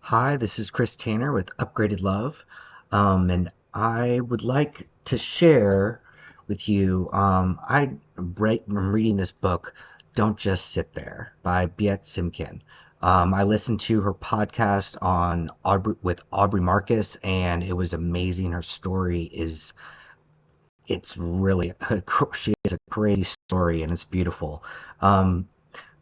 Hi, this is Chris Tanner with Upgraded Love, and I would like to share with you. I'm reading this book, Don't Just Sit There by Biet Simkin. I listened to her podcast on with Aubrey Marcus, and it was amazing. Her story is, it's really, she has a crazy story, and it's beautiful. Um,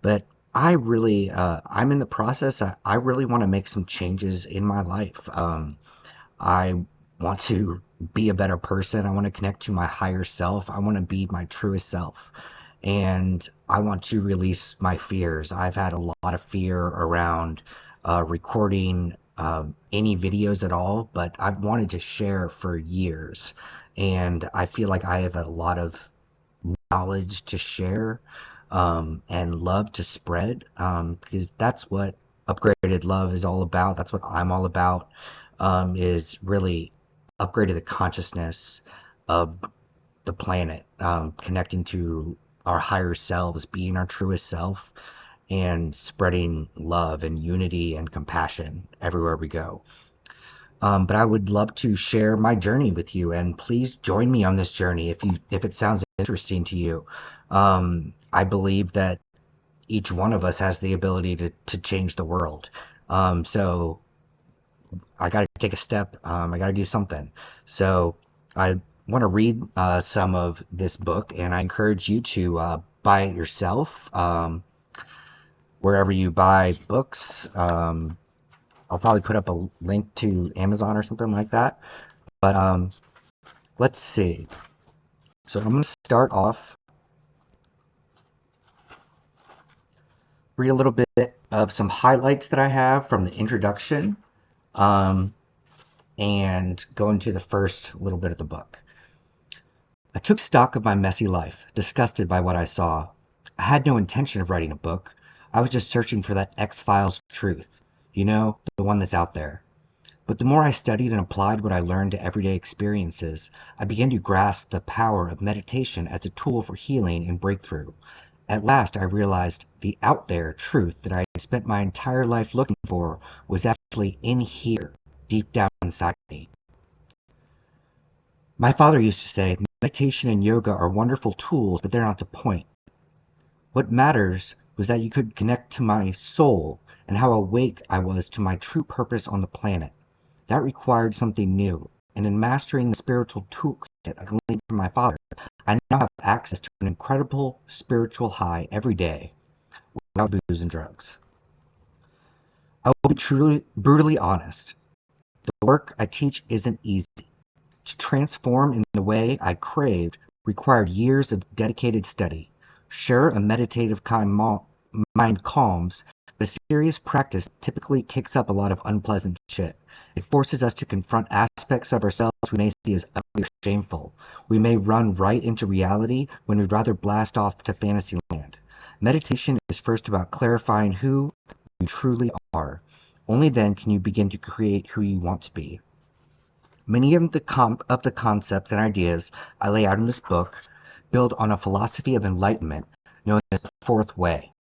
but I'm in the process. I really want to make some changes in my life. I want to be a better person. I want to connect to my higher self. I want to be my truest self. And I want to release my fears. I've had a lot of fear around recording any videos at all, but I've wanted to share for years. And I feel like I have a lot of knowledge to share and love to spread because that's what upgraded love is all about. That's what I'm all about, is really upgrading the consciousness of the planet, connecting to our higher selves, being our truest self, and spreading love and unity and compassion everywhere we go. But I would love to share my journey with you, and please join me on this journey if it sounds interesting to you. I believe that each one of us has the ability to change the world. So I got to take a step. I got to do something. So I want to read some of this book, and I encourage you to buy it yourself wherever you buy books. I'll probably put up a link to Amazon or something like that. But let's see. So I'm going to start off, read a little bit of some highlights that I have from the introduction, um, and go into the first little bit of the book. I took stock of my messy life, disgusted by what I saw. I had no intention of writing a book. I was just searching for that X-Files truth. You know, the one that's out there. But the more I studied and applied what I learned to everyday experiences, I began to grasp the power of meditation as a tool for healing and breakthrough. At last I realized the out there truth that I had spent my entire life looking for was actually in here, deep down inside me. My father used to say, meditation and yoga are wonderful tools, but they're not the point. What matters was that you could connect to my soul and how awake I was to my true purpose on the planet. That required something new, and in mastering the spiritual toolkit I gleaned from my father, I now have access to an incredible spiritual high every day without booze and drugs. I will be truly, brutally honest. The work I teach isn't easy. To transform in the way I craved required years of dedicated study. Sure, a meditative mind calms, but a serious practice typically kicks up a lot of unpleasant shit. It forces us to confront aspects of ourselves we may see as ugly or shameful. We may run right into reality when we'd rather blast off to fantasy land. Meditation is first about clarifying who you truly are. Only then can you begin to create who you want to be. Many of the concepts and ideas I lay out in this book build on a philosophy of enlightenment known as the fourth way.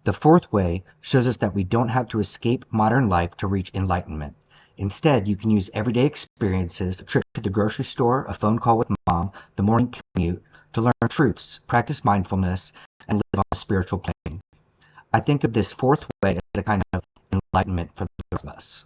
The fourth way shows us that we don't have to escape modern life to reach enlightenment. Instead, you can use everyday experiences, a trip to the grocery store, a phone call with mom, the morning commute, to learn truths, practice mindfulness, and live on a spiritual plane. I think of this fourth way as a kind of enlightenment for the rest of us.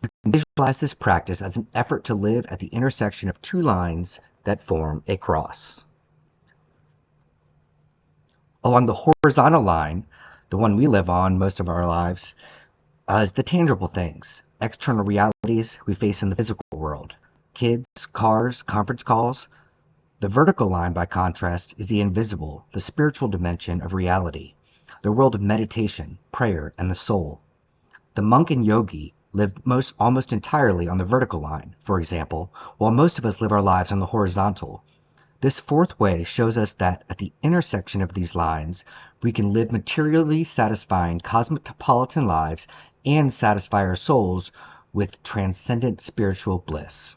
You can visualize this practice as an effort to live at the intersection of two lines that form a cross. Along the horizontal line, the one we live on most of our lives, is the tangible things, external realities we face in the physical world. Kids, cars, conference calls. The vertical line, by contrast, is the invisible, the spiritual dimension of reality, the world of meditation, prayer, and the soul. The monk and yogi live almost entirely on the vertical line, for example, while most of us live our lives on the horizontal. This fourth way shows us that at the intersection of these lines, we can live materially satisfying cosmopolitan lives and satisfy our souls with transcendent spiritual bliss.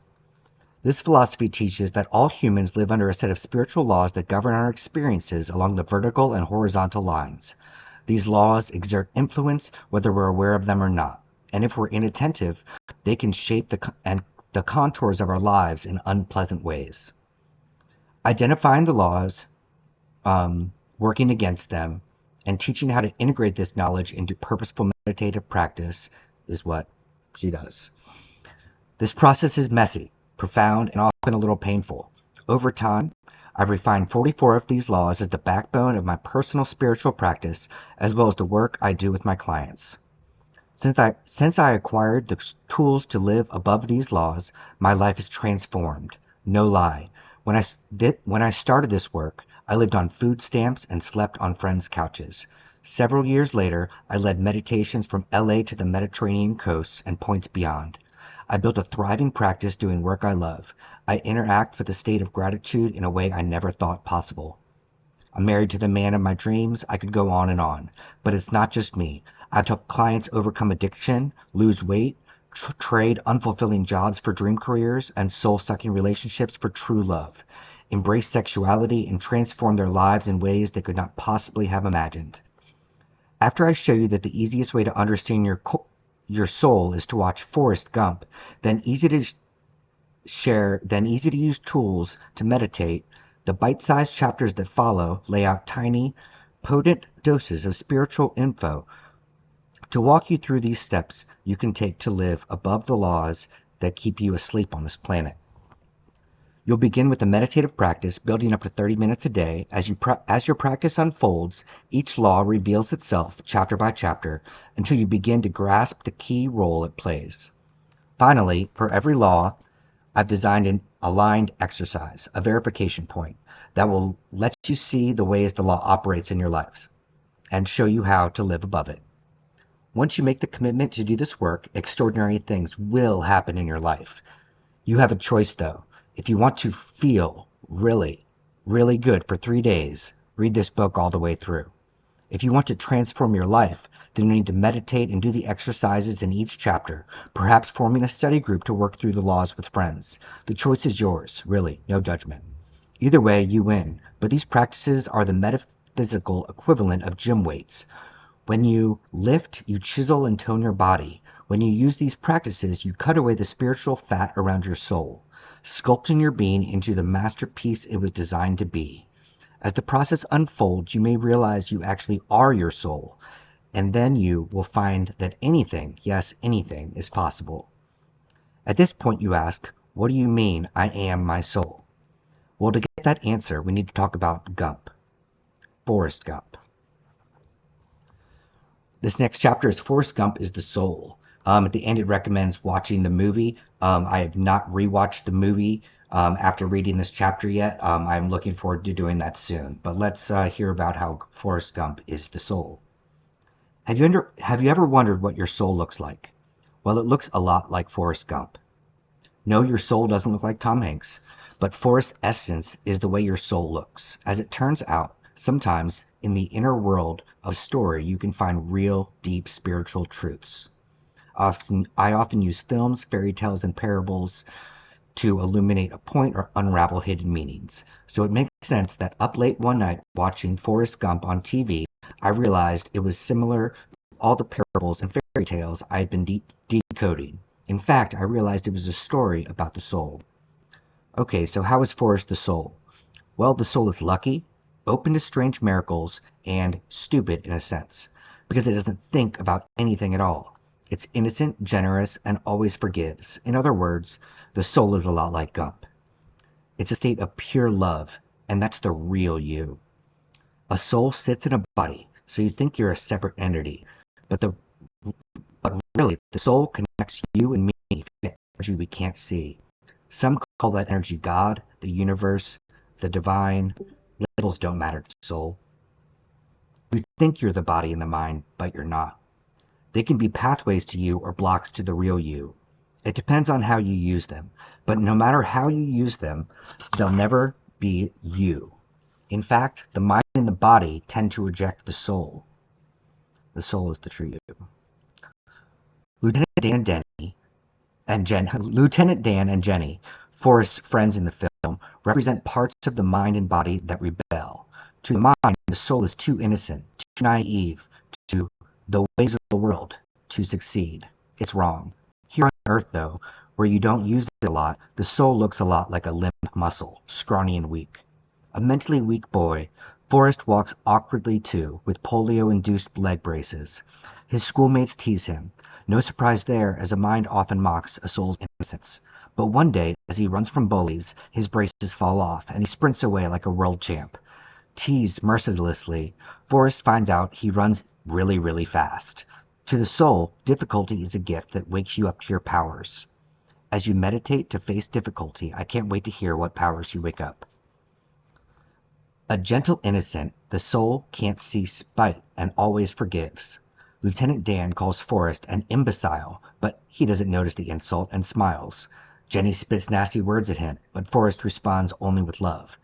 This philosophy teaches that all humans live under a set of spiritual laws that govern our experiences along the vertical and horizontal lines. These laws exert influence whether we're aware of them or not. And if we're inattentive, they can shape the contours of our lives in unpleasant ways. Identifying the laws, working against them, and teaching how to integrate this knowledge into purposeful meditative practice is what she does. This process is messy, profound, and often a little painful. Over time, I've refined 44 of these laws as the backbone of my personal spiritual practice, as well as the work I do with my clients. Since I acquired the tools to live above these laws, my life is transformed. No lie. When I started this work, I lived on food stamps and slept on friends' couches. Several years later, I led meditations from LA to the Mediterranean coast and points beyond. I built a thriving practice doing work I love. I interact with a state of gratitude in a way I never thought possible. I'm married to the man of my dreams. I could go on, but it's not just me. I've helped clients overcome addiction, lose weight, trade unfulfilling jobs for dream careers, and soul-sucking relationships for true love, embrace sexuality, and transform their lives in ways they could not possibly have imagined. After I show you that the easiest way to understand your soul is to watch Forrest Gump, then easy to use tools to meditate, the bite-sized chapters that follow lay out tiny, potent doses of spiritual info to walk you through these steps you can take to live above the laws that keep you asleep on this planet. You'll begin with a meditative practice, building up to 30 minutes a day. As your practice unfolds, each law reveals itself chapter by chapter until you begin to grasp the key role it plays. Finally, for every law, I've designed an aligned exercise, a verification point, that will let you see the ways the law operates in your lives and show you how to live above it. Once you make the commitment to do this work, extraordinary things will happen in your life. You have a choice, though. If you want to feel really, really good for 3 days, read this book all the way through. If you want to transform your life, then you need to meditate and do the exercises in each chapter, perhaps forming a study group to work through the laws with friends. The choice is yours, really, no judgment. Either way, you win, but these practices are the metaphysical equivalent of gym weights. When you lift, you chisel and tone your body. When you use these practices, you cut away the spiritual fat around your soul, sculpting your being into the masterpiece it was designed to be. As the process unfolds, you may realize you actually are your soul, and then you will find that anything, yes, anything, is possible. At this point you ask, what do you mean I am my soul? Well, to get that answer, we need to talk about Gump. Forrest Gump. This next chapter is Forrest Gump is the soul. At the end, it recommends watching the movie. I have not rewatched the movie after reading this chapter yet. I'm looking forward to doing that soon. But let's hear about how Forrest Gump is the soul. Have you ever wondered what your soul looks like? Well, it looks a lot like Forrest Gump. No, your soul doesn't look like Tom Hanks, but Forrest's essence is the way your soul looks. As it turns out, sometimes in the inner world of a story, you can find real, deep spiritual truths. I often use films, fairy tales, and parables to illuminate a point or unravel hidden meanings. So it makes sense that up late one night watching Forrest Gump on TV, I realized it was similar to all the parables and fairy tales I had been decoding. In fact, I realized it was a story about the soul. Okay, so how is Forrest the soul? Well, the soul is lucky, open to strange miracles, and stupid in a sense, because it doesn't think about anything at all. It's innocent, generous, and always forgives. In other words, the soul is a lot like Gump. It's a state of pure love, and that's the real you. A soul sits in a body, so you think you're a separate entity, but really, the soul connects you and me to energy we can't see. Some call that energy God, the universe, the divine. Labels don't matter to soul. You think you're the body and the mind, but you're not. They can be pathways to you or blocks to the real you. It depends on how you use them, but no matter how you use them, they'll never be you. In fact, the mind and the body tend to reject the soul. The soul is the true you. Lieutenant Dan and Jenny, Forrest's friends in the film, represent parts of the mind and body that rebel. To the mind, the soul is too innocent, too naive to the ways of the world to succeed. It's wrong. Here on Earth, though, where you don't use it a lot, the soul looks a lot like a limp muscle, scrawny and weak. A mentally weak boy, Forrest walks awkwardly too, with polio-induced leg braces. His schoolmates tease him. No surprise there, as a mind often mocks a soul's innocence. But one day, as he runs from bullies, his braces fall off, and he sprints away like a world champ. Teased mercilessly, Forrest finds out he runs really, really fast. To the soul, difficulty is a gift that wakes you up to your powers. As you meditate to face difficulty, I can't wait to hear what powers you wake up. A gentle innocent, the soul can't see spite and always forgives. Lieutenant Dan calls Forrest an imbecile, but he doesn't notice the insult and smiles. Jenny spits nasty words at him, but Forrest responds only with love.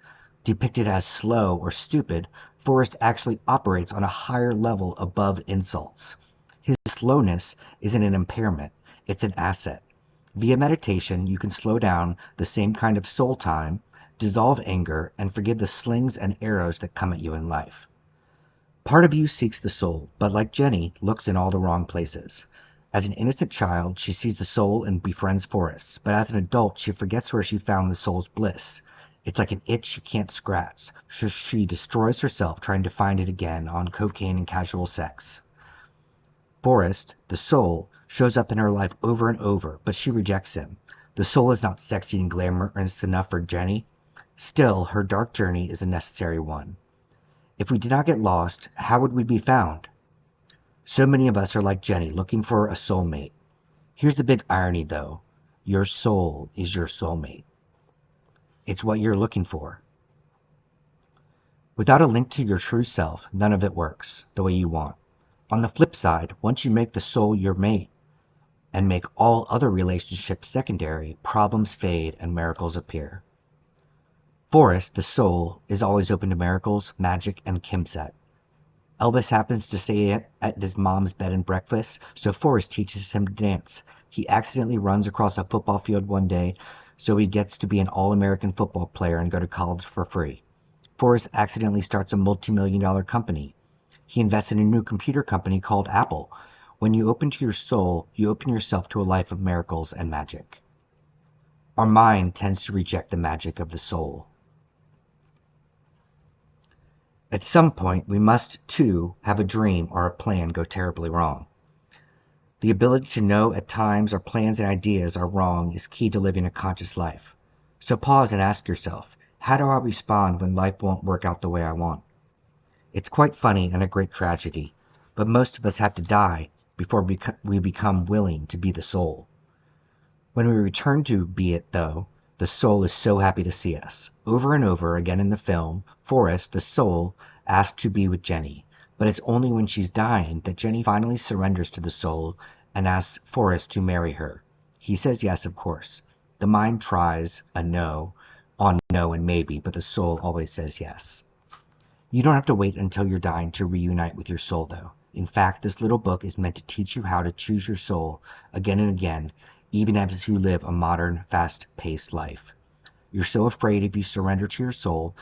Depicted as slow or stupid, Forrest actually operates on a higher level above insults. His slowness isn't an impairment, it's an asset. Via meditation, you can slow down the same kind of soul time, dissolve anger, and forgive the slings and arrows that come at you in life. Part of you seeks the soul, but like Jenny, looks in all the wrong places. As an innocent child, she sees the soul and befriends Forrest, but as an adult, she forgets where she found the soul's bliss. It's like an itch she can't scratch, so she destroys herself trying to find it again on cocaine and casual sex. Forrest, the soul, shows up in her life over and over, but she rejects him. The soul is not sexy and glamorous enough for Jenny. Still, her dark journey is a necessary one. If we did not get lost, how would we be found? So many of us are like Jenny, looking for a soulmate. Here's the big irony, though. Your soul is your soulmate. It's what you're looking for. Without a link to your true self, none of it works the way you want. On the flip side, once you make the soul your mate and make all other relationships secondary, problems fade and miracles appear. Forrest, the soul, is always open to miracles, magic, and kimset. Elvis happens to stay at his mom's bed and breakfast, so Forrest teaches him to dance. He accidentally runs across a football field one day, so he gets to be an all-American football player and go to college for free. Forrest accidentally starts a multi-million-dollar company. He invests in a new computer company called Apple. When you open to your soul, you open yourself to a life of miracles and magic. Our mind tends to reject the magic of the soul. At some point, we must, too, have a dream or a plan go terribly wrong. The ability to know at times our plans and ideas are wrong is key to living a conscious life. So pause and ask yourself, how do I respond when life won't work out the way I want? It's quite funny and a great tragedy, but most of us have to die before we become willing to be the soul. When we return to Biet, though, the soul is so happy to see us. Over and over again in the film, Forrest, the soul, asks to be with Jenny, but it's only when she's dying that Jenny finally surrenders to the soul and asks Forrest to marry her. He says yes, of course. The mind tries a no on no and maybe, but the soul always says yes. You don't have to wait until you're dying to reunite with your soul, though. In fact, this little book is meant to teach you how to choose your soul again and again, even as you live a modern, fast-paced life. You're so afraid if you surrender to your soul,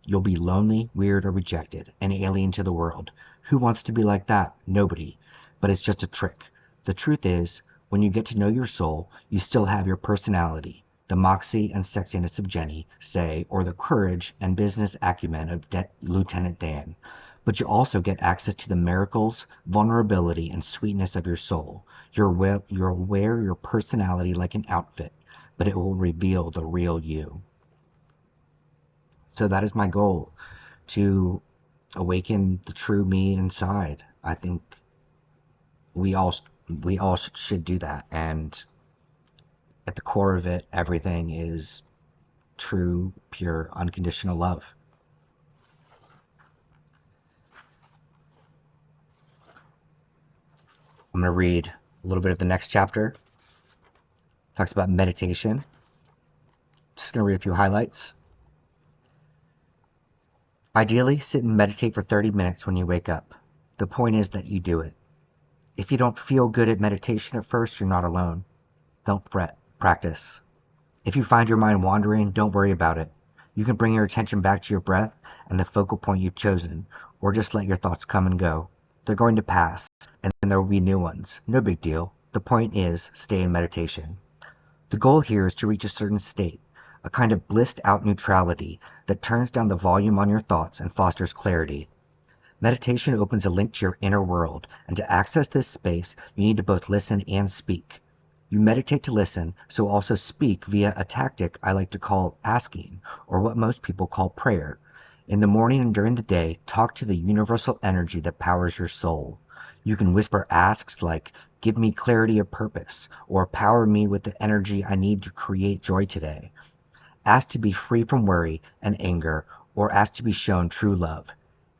you'll be lonely, weird, or rejected, an alien to the world. Who wants to be like that? Nobody. But it's just a trick. The truth is, when you get to know your soul, you still have your personality, the moxie and sexiness of Jenny, say, or the courage and business acumen of Lieutenant Dan. But you also get access to the miracles, vulnerability, and sweetness of your soul. You'll wear your personality like an outfit, but it will reveal the real you. So that is my goal, to awaken the true me inside. I think we all should do that, and at the core of it, everything is true, pure, unconditional love. I'm going to read a little bit of the next chapter. Talks about meditation. Just going to read a few highlights. Ideally, sit and meditate for 30 minutes when you wake up. The point is that you do it. If you don't feel good at meditation at first, you're not alone. Don't fret. Practice. If you find your mind wandering, don't worry about it. You can bring your attention back to your breath and the focal point you've chosen, or just let your thoughts come and go. They're going to pass, and then there will be new ones. No big deal. The point is, stay in meditation. The goal here is to reach a certain state, a kind of blissed out neutrality that turns down the volume on your thoughts and fosters clarity. Meditation opens a link to your inner world, and to access this space, you need to both listen and speak. You meditate to listen, so also speak via a tactic I like to call asking, or what most people call prayer. In the morning and during the day, talk to the universal energy that powers your soul. You can whisper asks like, "Give me clarity of purpose," or "Power me with the energy I need to create joy today." Ask to be free from worry and anger, or ask to be shown true love.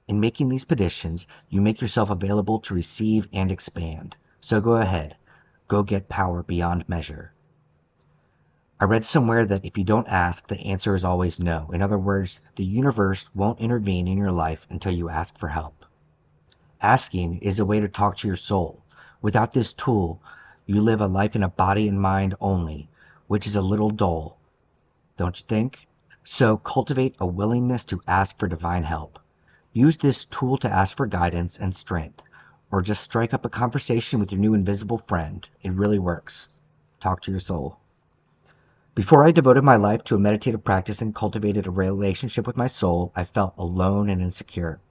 In making these petitions, you make yourself available to receive and expand. So go ahead. Go get power beyond measure. I read somewhere that if you don't ask, the answer is always no. In other words, the universe won't intervene in your life until you ask for help. Asking is a way to talk to your soul. Without this tool, you live a life in a body and mind only, which is a little dull, don't you think? So cultivate a willingness to ask for divine help. Use this tool to ask for guidance and strength, or just strike up a conversation with your new invisible friend. It really works. Talk to your soul. Before I devoted my life to a meditative practice and cultivated a relationship with my soul, I felt alone and insecure.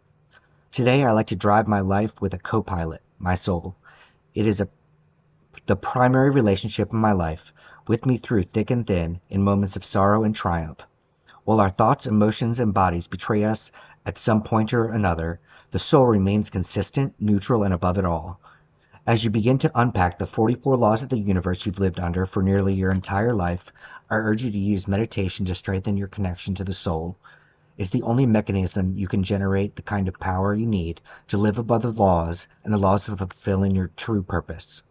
Today, I like to drive my life with a co-pilot, my soul. It is the primary relationship in my life, with me through thick and thin, in moments of sorrow and triumph. While our thoughts, emotions, and bodies betray us at some point or another, the soul remains consistent, neutral, and above it all. As you begin to unpack the 44 laws of the universe you've lived under for nearly your entire life, I urge you to use meditation to strengthen your connection to the soul. It's the only mechanism you can generate the kind of power you need to live above the laws and the laws of fulfilling your true purpose.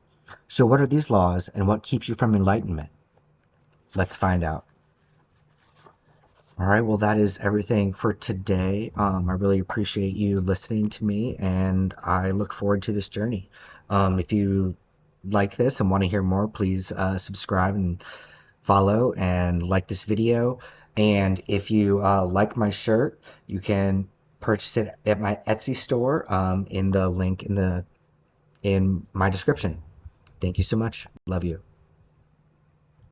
So what are these laws, and what keeps you from enlightenment? Let's find out. All right, well, that is everything for today. I really appreciate you listening to me, and I look forward to this journey. If you like this and want to hear more, please subscribe and follow and like this video. And if you like my shirt, you can purchase it at my Etsy store in the link in my description. Thank you so much. Love you.